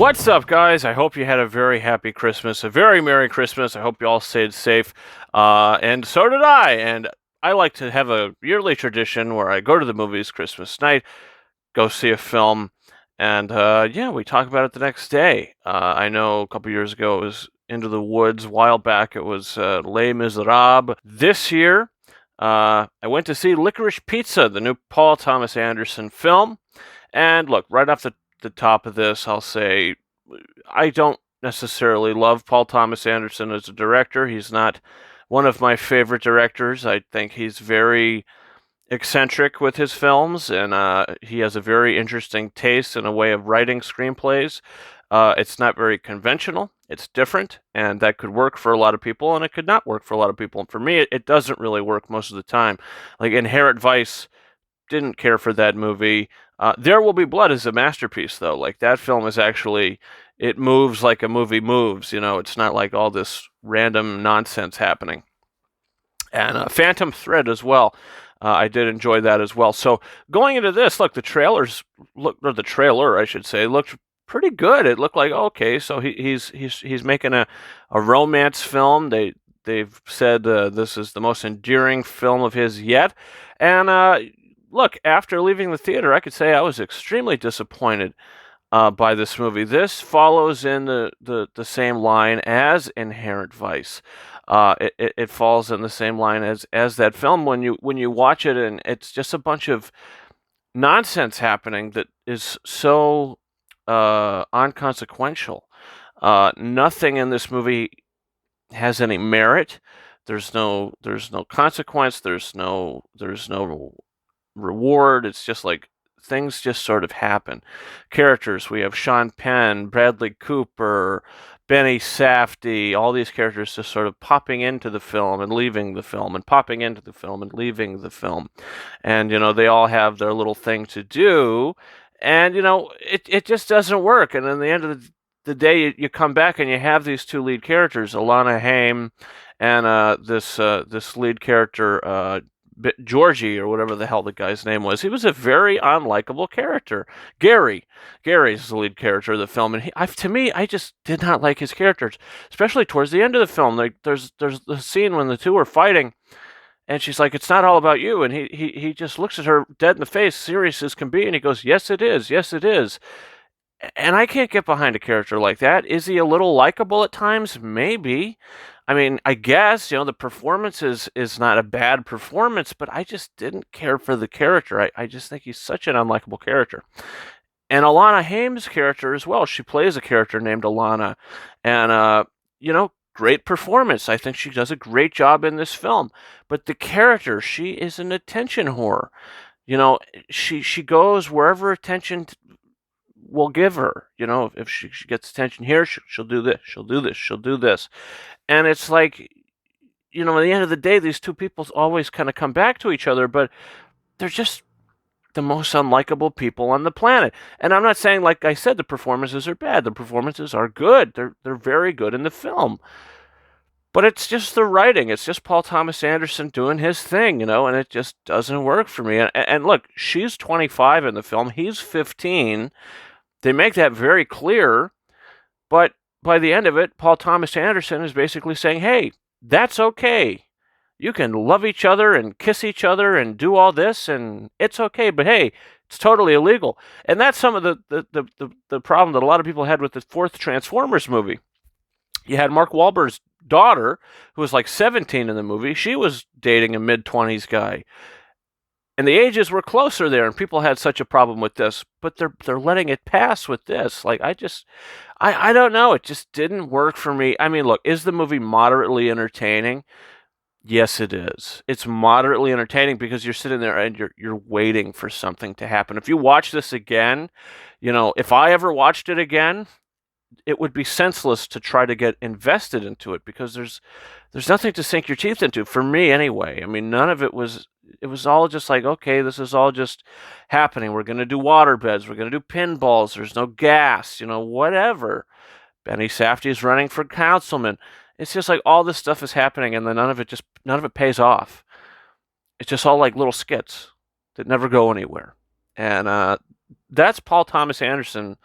What's up, guys? I hope you had a very happy Christmas, a very Merry Christmas. I hope you all stayed safe, and so did I. And I like to have a yearly tradition where I go to the movies Christmas night, go see a film, and yeah, we talk about it the next day. I know a couple years ago it was Into the Woods. A while back it was Les Miserables. This year, I went to see Licorice Pizza, the new Paul Thomas Anderson film. And look, right off the top of this, I'll say I don't necessarily love Paul Thomas Anderson as a director. He's not one of my favorite directors. I think he's very eccentric with his films, and he has a very interesting taste and a way of writing screenplays. It's not very conventional. It's different, and that could work for a lot of people, and it could not work for a lot of people. And for me, it doesn't really work most of the time. Like Inherent Vice, didn't care for that movie. There Will Be Blood is a masterpiece, though. Like that film is actually, it moves like a movie moves. It's not like all this random nonsense happening. And Phantom Thread as well. I did enjoy that as well. So going into this, look, the trailer, I should say, looked pretty good. It looked like okay, so he's making a romance film. They've said this is the most endearing film of his yet, and look, after leaving the theater, I could say I was extremely disappointed by this movie. This follows in the same line as Inherent Vice. It falls in the same line as that film when you watch it, and it's just a bunch of nonsense happening that is so unconsequential. Nothing in this movie has any merit. There's no consequence. There's no reward. It's just like things just sort of happen. Characters, we have Sean Penn, Bradley Cooper, Benny Safdie, all these characters just sort of popping into the film and leaving the film and popping into the film and leaving the film. And they all have their little thing to do, and it just doesn't work. And in the end of the day, you come back and you have these two lead characters, Alana Haim and this lead character, Georgie, or whatever the hell the guy's name was. He was a very unlikable character. Gary's the lead character of the film, and to me, I just did not like his characters, especially towards the end of the film. Like there's the scene when the two are fighting, and she's like, "It's not all about you," and he just looks at her dead in the face, serious as can be, and he goes, "Yes, it is. Yes, it is." And I can't get behind a character like that. Is he a little likable at times? Maybe. I mean, I guess, the performance is not a bad performance, but I just didn't care for the character. I just think he's such an unlikable character. And Alana Haim's character as well. She plays a character named Alana. And, great performance. I think she does a great job in this film. But the character, she is an attention whore. She goes wherever attention will give her. If she gets attention here, she'll do this, she'll do this, she'll do this. And it's like, at the end of the day, these two people always kind of come back to each other, but they're just the most unlikable people on the planet. And I'm not saying, like I said, the performances are bad. The performances are good. They're very good in the film. But it's just the writing. It's just Paul Thomas Anderson doing his thing, and it just doesn't work for me. And look, she's 25 in the film. He's 15. They make that very clear, but by the end of it, Paul Thomas Anderson is basically saying, hey, that's okay. You can love each other and kiss each other and do all this, and it's okay, but hey, it's totally illegal. And that's some of the problem that a lot of people had with the fourth Transformers movie. You had Mark Wahlberg's daughter, who was like 17 in the movie. She was dating a mid-20s guy. And the ages were closer there, and people had such a problem with this, but they're letting it pass with this. Like, I don't know. It just didn't work for me. I mean, look, is the movie moderately entertaining? Yes, it is. It's moderately entertaining because you're sitting there and you're waiting for something to happen. If you watch this again, if I ever watched it again, it would be senseless to try to get invested into it because there's nothing to sink your teeth into, for me anyway. I mean, none of it was. It was all just like, okay, this is all just happening. We're going to do water beds. We're going to do pinballs. There's no gas, whatever. Benny Safdie's running for councilman. It's just like all this stuff is happening, and then none of it pays off. It's just all like little skits that never go anywhere. And that's Paul Thomas Anderson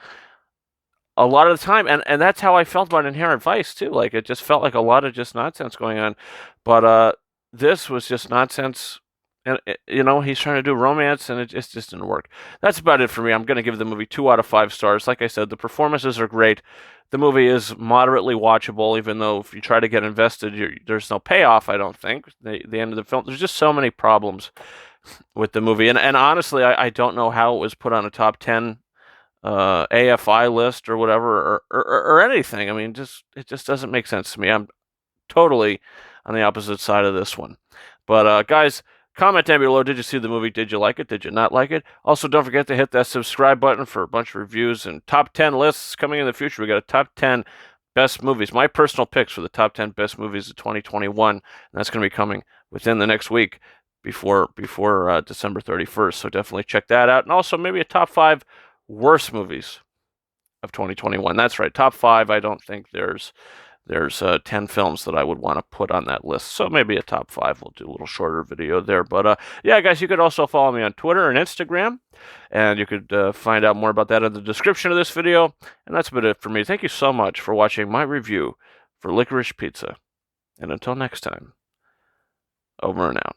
a lot of the time, and that's how I felt about Inherent Vice too. Like it just felt like a lot of just nonsense going on, but this was just nonsense. And you know, he's trying to do romance, and it just didn't work. That's about it for me. I'm going to give the movie 2 out of 5 stars. Like I said, the performances are great. The movie is moderately watchable, even though if you try to get invested, there's no payoff. I don't think the end of the film. There's just so many problems with the movie, and honestly, I don't know how it was put on a top 10 AFI list or whatever or anything. I mean, it just doesn't make sense to me. I'm totally on the opposite side of this one. But guys, comment down below. Did you see the movie? Did you like it? Did you not like it? Also, don't forget to hit that subscribe button for a bunch of reviews and top 10 lists coming in the future. We got a top 10 best movies. My personal picks for the top 10 best movies of 2021, and that's going to be coming within the next week before December 31st. So definitely check that out, and also maybe a top 5 worst movies of 2021. That's right, top 5. I don't think there's 10 films that I would want to put on that list. So maybe a top 5. We'll do a little shorter video there. But yeah, guys, you could also follow me on Twitter and Instagram, and you could find out more about that in the description of this video. And that's about it for me. Thank you so much for watching my review for Licorice Pizza. And until next time, over and out.